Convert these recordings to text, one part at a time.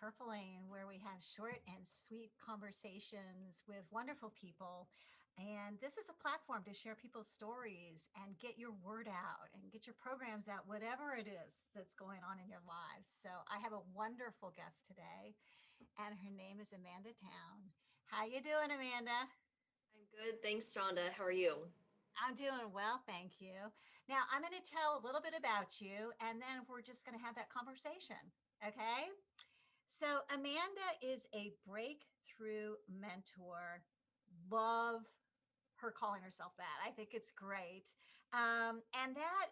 Purple Lane, where we have short and sweet conversations with wonderful people. And this is a platform to share people's stories and get your word out and get your programs out, whatever it is that's going on in your lives. So I have a wonderful guest today, and her name is Amanda Town. How you doing, Amanda? I'm good. Thanks, Jeannde. How are you? I'm doing well, thank you. Now, I'm going to tell a little bit about you, and then we're just going to have that conversation. Okay. So, Amanda is a breakthrough mentor. Love her calling herself that. I think it's great. And that,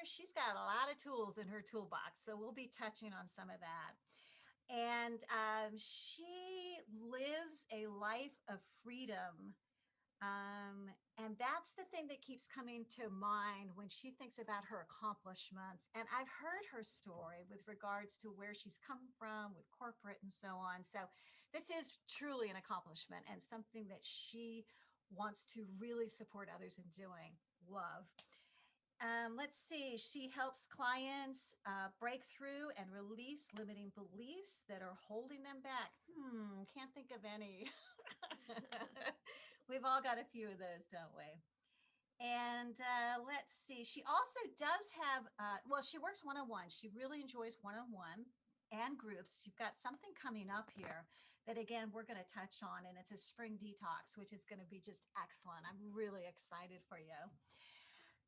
she's got a lot of tools in her toolbox. So, we'll be touching on some of that. And she lives a life of freedom, and that's the thing that keeps coming to mind when she thinks about her accomplishments. And I've heard her story with regards to where she's come from with corporate and so on. So this is truly an accomplishment and something that she wants to really support others in doing. Love. Let's see, she helps clients break through and release limiting beliefs that are holding them back. Can't think of any. We've all got a few of those, don't we? And let's see, she also does have, well, she works one on one. She really enjoys one on one and groups. You've got something coming up here that, again, we're going to touch on, and it's a spring detox, which is going to be just excellent. I'm really excited for you.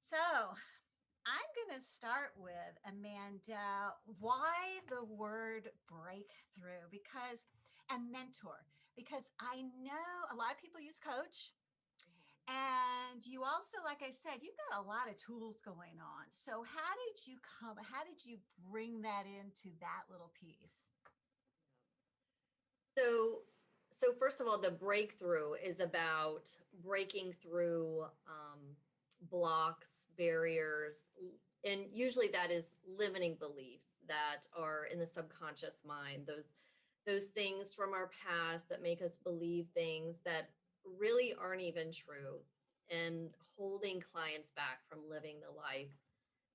So, I'm going to start with Amanda. Why the word breakthrough? And mentor, because I know a lot of people use coach. And you also, like I said, you've got a lot of tools going on. So how did you bring that into that little piece? So, so first of all, the breakthrough is about breaking through blocks, barriers, and usually that is limiting beliefs that are in the subconscious mind. Those things from our past that make us believe things that really aren't even true, and holding clients back from living the life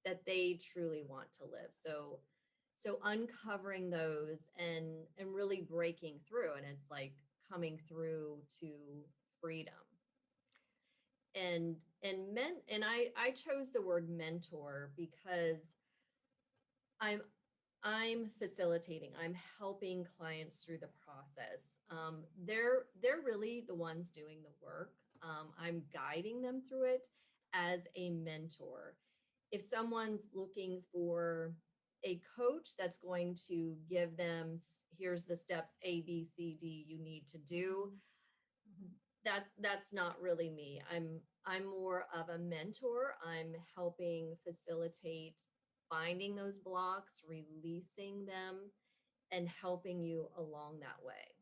that they truly want to live. So uncovering those and really breaking through, and it's like coming through to freedom. And I chose the word mentor because I'm I'm facilitating. I'm helping clients through the process. They're really the ones doing the work. I'm guiding them through it as a mentor. If someone's looking for a coach that's going to give them, here's the steps A, B, C, D you need to do, Mhm. that's not really me. I'm more of a mentor. I'm helping facilitate finding those blocks, releasing them, and helping you along that way.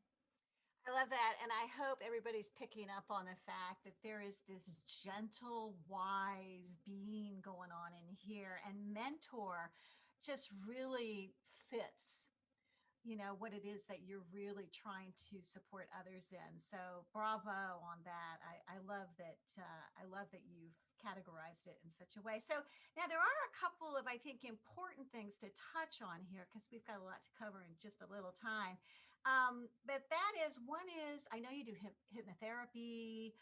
I love that. And I hope everybody's picking up on the fact that there is this gentle, wise being going on in here. And mentor just really fits, what it is that you're really trying to support others in. So bravo on that. I love that. I love that you've categorized it in such a way. So now there are a couple of, I think, important things to touch on here because we've got a lot to cover in just a little time. But that is, one is, I know you do hypnotherapy,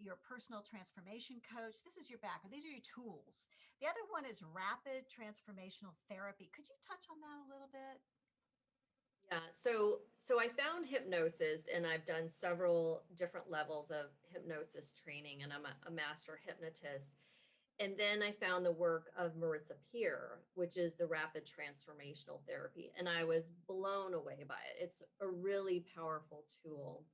your personal transformation coach. This is your background. These are your tools. The other one is rapid transformational therapy. Could you touch on that a little bit? Yeah, so I found hypnosis, and I've done several different levels of hypnosis training, and I'm a master hypnotist. And then I found the work of Marissa Peer, which is the rapid transformational therapy, and I was blown away by it. It's a really powerful tool.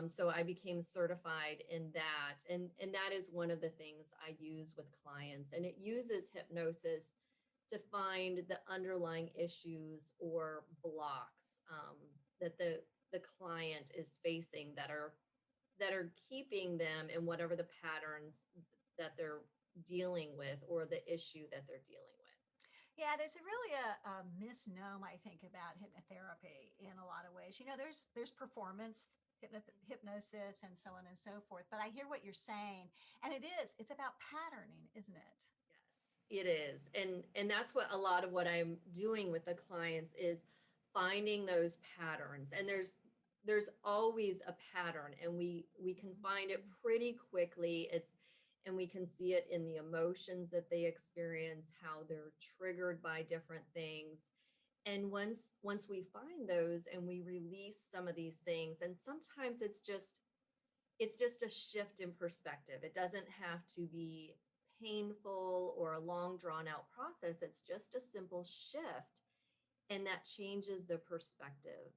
So I became certified in that, and that is one of the things I use with clients, and it uses hypnosis to find the underlying issues or blocks that the client is facing that are keeping them in whatever the patterns that they're dealing with or the issue that they're dealing with. Yeah, there's really a misnomer, I think, about hypnotherapy in a lot of ways. There's performance hypnosis and so on and so forth. But I hear what you're saying, and it's about patterning, isn't it? Yes, it is. And that's what a lot of what I'm doing with the clients is finding those patterns. And there's always a pattern, and we can find it pretty quickly. And we can see it in the emotions that they experience, how they're triggered by different things. And once we find those and we release some of these things, and sometimes it's just a shift in perspective. It doesn't have to be painful or a long drawn out process. It's just a simple shift, and that changes the perspective.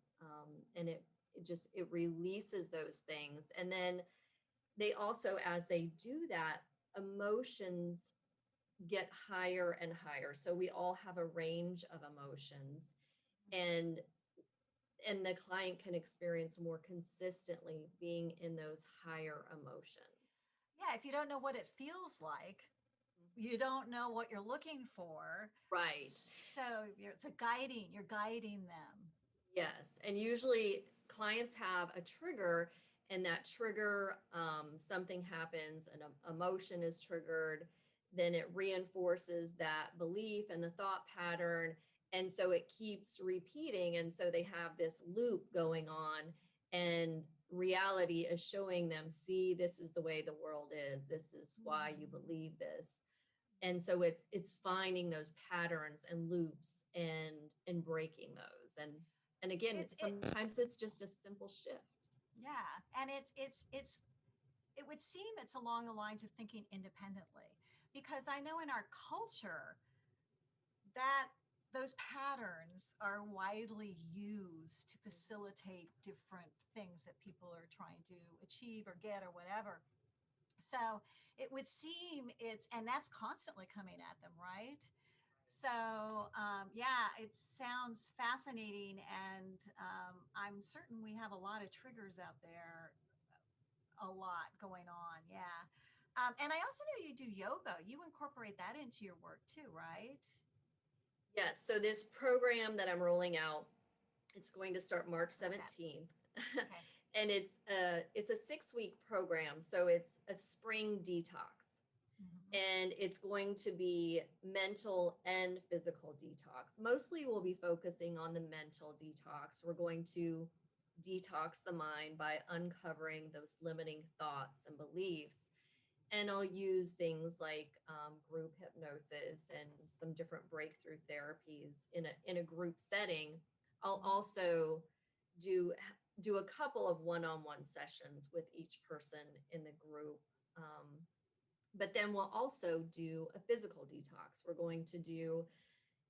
And it releases those things. And then they also, as they do that, emotions get higher and higher. So we all have a range of emotions, and the client can experience more consistently being in those higher emotions. Yeah, if you don't know what it feels like, you don't know what you're looking for. Right. So you're guiding them. Yes. And usually clients have a trigger, and that trigger, something happens, an emotion is triggered, then it reinforces that belief and the thought pattern. And so it keeps repeating. And so they have this loop going on, and reality is showing them, see, this is the way the world is. This is why you believe this. And so it's finding those patterns and loops, and breaking those. And again, It's it sometimes it's just a simple shift. Yeah, and it's it would seem it's along the lines of thinking independently, because I know in our culture that those patterns are widely used to facilitate different things that people are trying to achieve or get or whatever. So it would seem and that's constantly coming at them, right? So, yeah, it sounds fascinating. And I'm certain we have a lot of triggers out there, a lot going on. Yeah. And I also know you do yoga. You incorporate that into your work too, right? Yes. So this program that I'm rolling out, it's going to start March About that. 17th. Okay. And it's a 6-week program. So it's a spring detox. Hmm. And it's going to be mental and physical detox. Mostly we'll be focusing on the mental detox. We're going to detox the mind by uncovering those limiting thoughts and beliefs. And I'll use things like group hypnosis and some different breakthrough therapies in a group setting. I'll Hmm. also do do a couple of one-on-one sessions with each person in the group. But then we'll also do a physical detox. We're going to do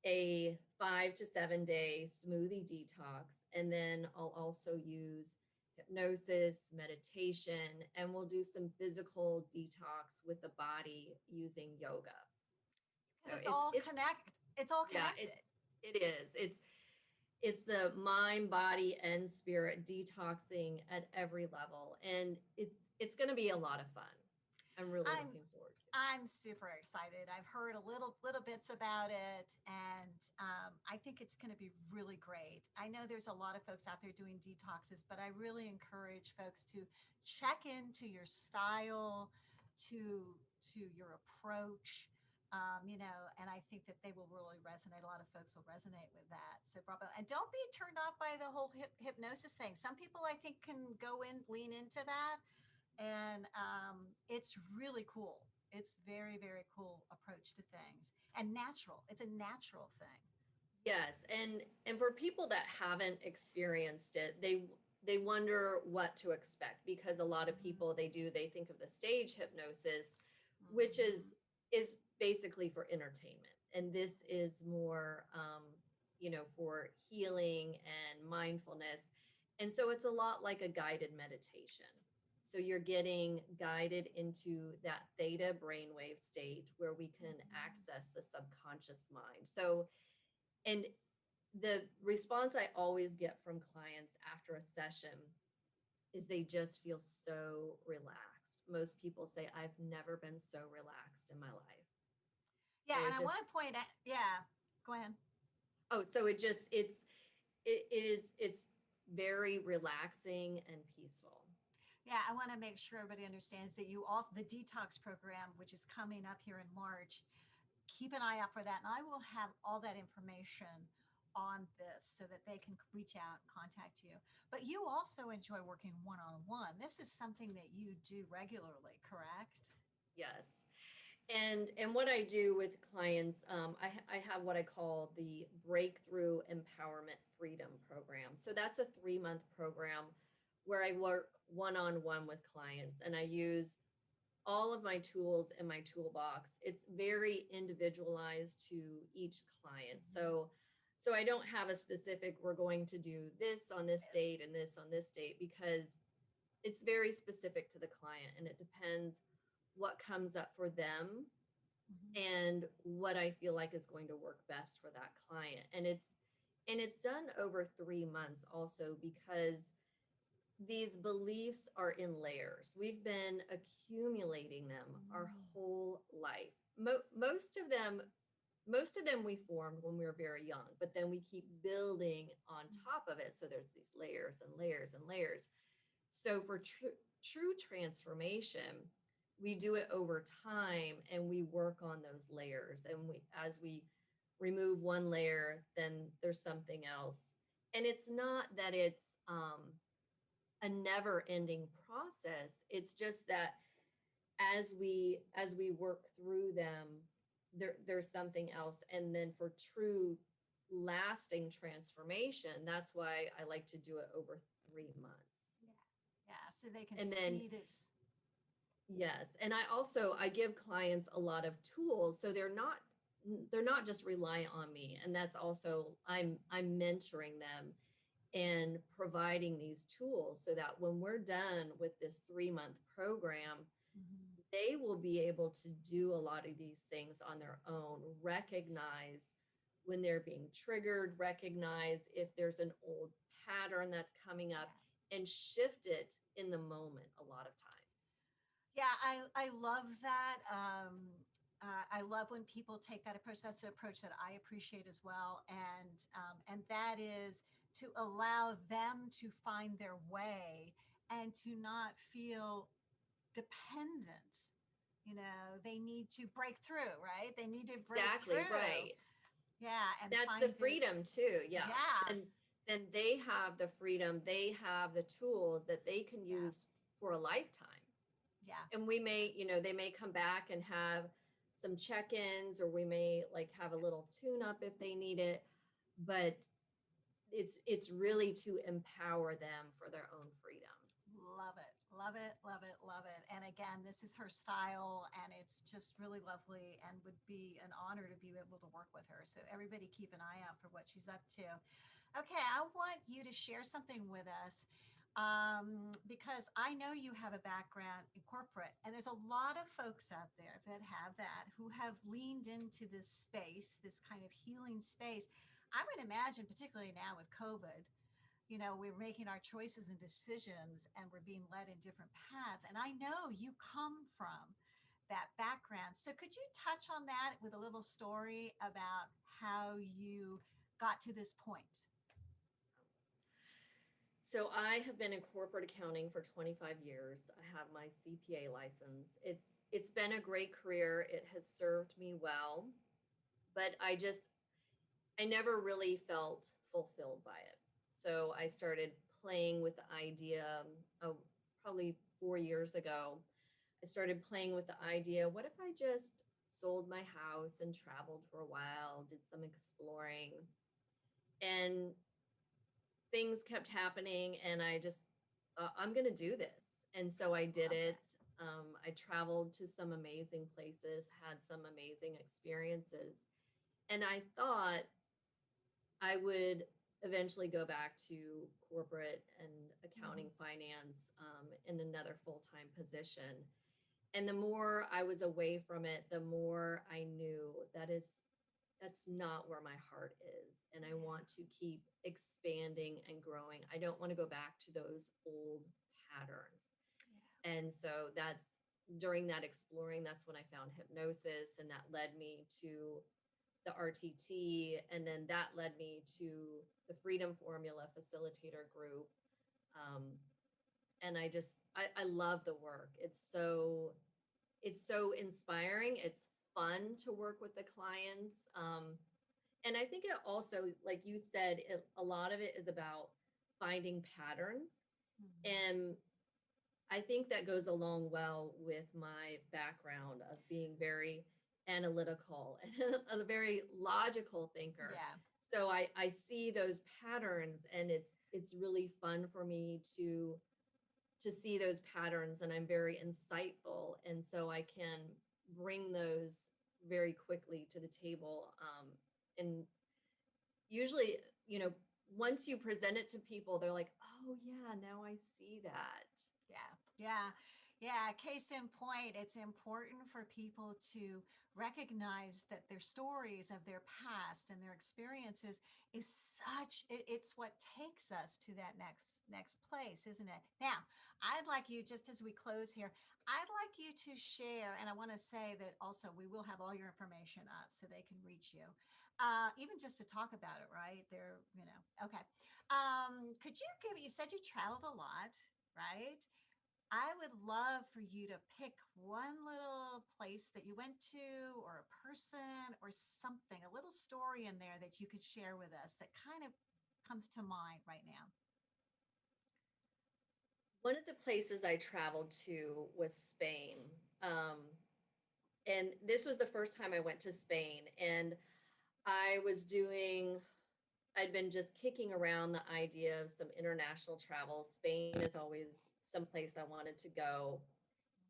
a 5 to 7 day smoothie detox. And then I'll also use hypnosis, meditation, and we'll do some physical detox with the body using yoga. So Because it's it's all yeah, connected. it is. It's the mind, body, and spirit detoxing at every level. And it's gonna be a lot of fun. I'm really I'm looking forward to it. I'm super excited. I've heard a little bits about it, and I think it's going to be really great. I know there's a lot of folks out there doing detoxes, but I really encourage folks to check into your style, to your approach. And I think that they will really resonate. A lot of folks will resonate with that. So bravo, and don't be turned off by the whole hypnosis thing. Some people I think can lean into that, and it's really cool. It's very cool approach to things, and natural. It's a natural thing. Yes, and for people that haven't experienced it, they wonder what to expect, because a lot of Mm-hmm. people, they think of the stage hypnosis, which Mm-hmm. is basically for entertainment, and this is more, for healing and mindfulness. And so it's a lot like a guided meditation. So you're getting guided into that theta brainwave state where we can Mm-hmm. access the subconscious mind. So, and the response I always get from clients after a session is they just feel so relaxed. Most people say, I've never been so relaxed in my life. Yeah, So and it I just, want to point out. Yeah, go ahead. oh, so it just, it's very relaxing and peaceful. Yeah, I want to make sure everybody understands that you also the detox program, which is coming up here in March. Keep an eye out for that, and I will have all that information on this so that they can reach out and contact you. But you also enjoy working one on one. This is something that you do regularly, correct? Yes. And what I do with clients, I have what I call the Breakthrough Empowerment Freedom Program. So that's a 3-month program where I work one on one with clients, and I use all of my tools in my toolbox. It's very individualized to each client. Mhm. So I don't have a specific, we're going to do this on this date Yes. and this on this date, because it's very specific to the client, and it depends what comes up for them Mhm. and what I feel like is going to work best for that client. And it's done over 3 months also, because these beliefs are in layers. We've been accumulating them our Mm. whole life. Most of them we formed when we were very young, but then we keep building on top of it. So there's these layers and layers and layers. So for true transformation, we do it over time, and we work on those layers. And as we remove one layer, then there's something else. And it's not that it's a never ending process. It's just that as we work through them, there's something else. And then for true lasting transformation, that's why I like to do it over 3 months. Yeah. Yeah. So they can And then, see this. yes, and I give clients a lot of tools, so they're not just reliant on me. And that's also, I'm mentoring them and providing these tools so that when we're done with this 3-month program, Mhm. they will be able to do a lot of these things on their own, recognize when they're being triggered, recognize if there's an old pattern that's coming up, Yeah. and shift it in the moment a lot of times. Yeah, I love that. I love when people take that approach. That's the approach that I appreciate as well, and that is to allow them to find their way and to not feel dependent. They need to break through, right? They need to break Exactly, through. right. Yeah, and That's the find freedom this. too. Yeah. Yeah, Then they have the freedom, they have the tools that they can yeah, use for a lifetime. yeah, And they may come back and have some check-ins, or we may like have a little tune-up if they need it. But it's really to empower them for their own freedom. love it, love it, love it, love it. And again, this is her style, and it's just really lovely, and would be an honor to be able to work with her. So everybody, keep an eye out for what she's up to. Okay, I want you to share something with us, because I know you have a background in corporate, and there's a lot of folks out there that have that, who have leaned into this space, this kind of healing space. I would imagine, particularly now with COVID, we're making our choices and decisions, and we're being led in different paths. And I know you come from that background. So could you touch on that with a little story about how you got to this point? So I have been in corporate accounting for 25 years. I have my CPA license. It's been a great career. It has served me well, but I never really felt fulfilled by it. So I started playing with the idea, probably 4 years ago. I started playing with the idea, what if I just sold my house and traveled for a while, did some exploring? And things kept happening, and I just I'm going to do this. And so I did Love it. that. I traveled to some amazing places, had some amazing experiences, and I thought I would eventually go back to corporate and accounting, Mhm. finance, in another full-time position. And the more I was away from it, the more I knew that's not where my heart is. And I Yeah. want to keep expanding and growing. I don't want to go back to those old patterns. Yeah. And so that's during that exploring, that's when I found hypnosis, and that led me to the RTT. And then that led me to the Freedom Formula Facilitator Group. Um, and I love the work. It's so inspiring. It's fun to work with the clients. And I think it also, like you said, a lot of it is about finding patterns. Mhm. And I think that goes along well with my background of being very analytical and a very logical thinker. Yeah. So I see those patterns, and it's really fun for me to see those patterns, and I'm very insightful, and so I can bring those very quickly to the table. And usually, you know, once you present it to people, they're like, oh yeah, now I see that. Yeah, yeah, yeah. Case in point, it's important for people to recognize that their stories of their past and their experiences is it's what takes us to that next place, isn't it? Now, I'd like you, just as we close here, I'd like you to share, and I want to say that also we will have all your information up so they can reach you. Even just to talk about it, right? They're, okay. Could you give, you said you traveled a lot, right? I would love for you to pick one little place that you went to, or a person, or something, a little story in there that you could share with us that kind of comes to mind right now. One of the places I traveled to was Spain. Um, and this was the first time I went to Spain. And I was doing, I'd been just kicking around the idea of some international travel. Spain is always someplace I wanted to go.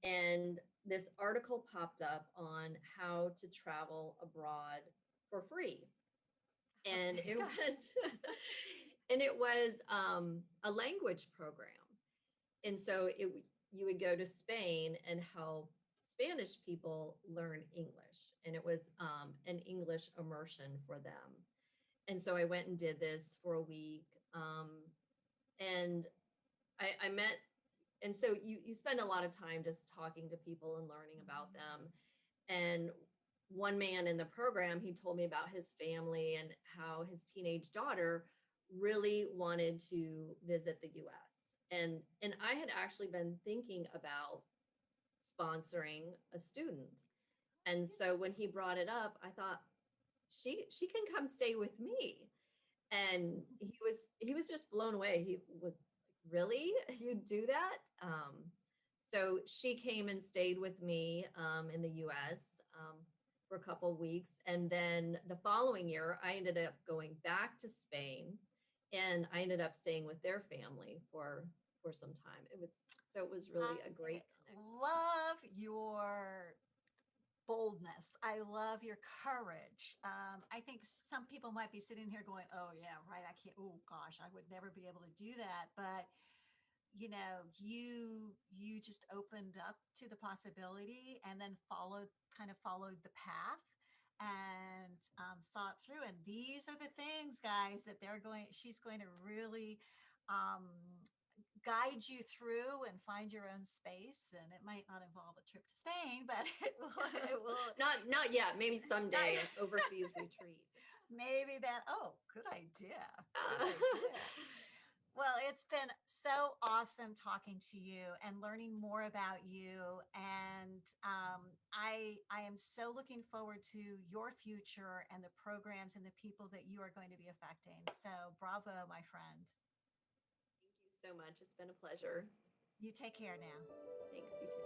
And this article popped up on how to travel abroad for free. And Okay, it go. was, and it was a language program. And so you would go to Spain and help Spanish people learn English. And it was an English immersion for them. And so I went and did this for a week. And I met, and so you spend a lot of time just talking to people and learning about them. And one man in the program, he told me about his family and how his teenage daughter really wanted to visit the US. And I had actually been thinking about sponsoring a student. And so when he brought it up, I thought she can come stay with me. And he was just blown away. He was like, really? You do that? So she came and stayed with me in the US for a couple of weeks. And then the following year, I ended up going back to Spain, and I ended up staying with their family for some time. It was really a I great connection. love your boldness. I love your courage. I think some people might be sitting here going, "Oh yeah, right. I can't. Oh gosh, I would never be able to do that." But you just opened up to the possibility, and then followed the path, and saw it through. And these are the things, guys, that she's going to really um, guide you through and find your own space. And it might not involve a trip to Spain, but it will Not yet. Maybe not, someday an overseas retreat. maybe that. Oh, good idea. Good Uh, idea. Well, it's been so awesome talking to you and learning more about you. And I am so looking forward to your future and the programs and the people that you are going to be affecting. So bravo, my friend. Thank you so much. It's been a pleasure. You take care now. Thanks, you too.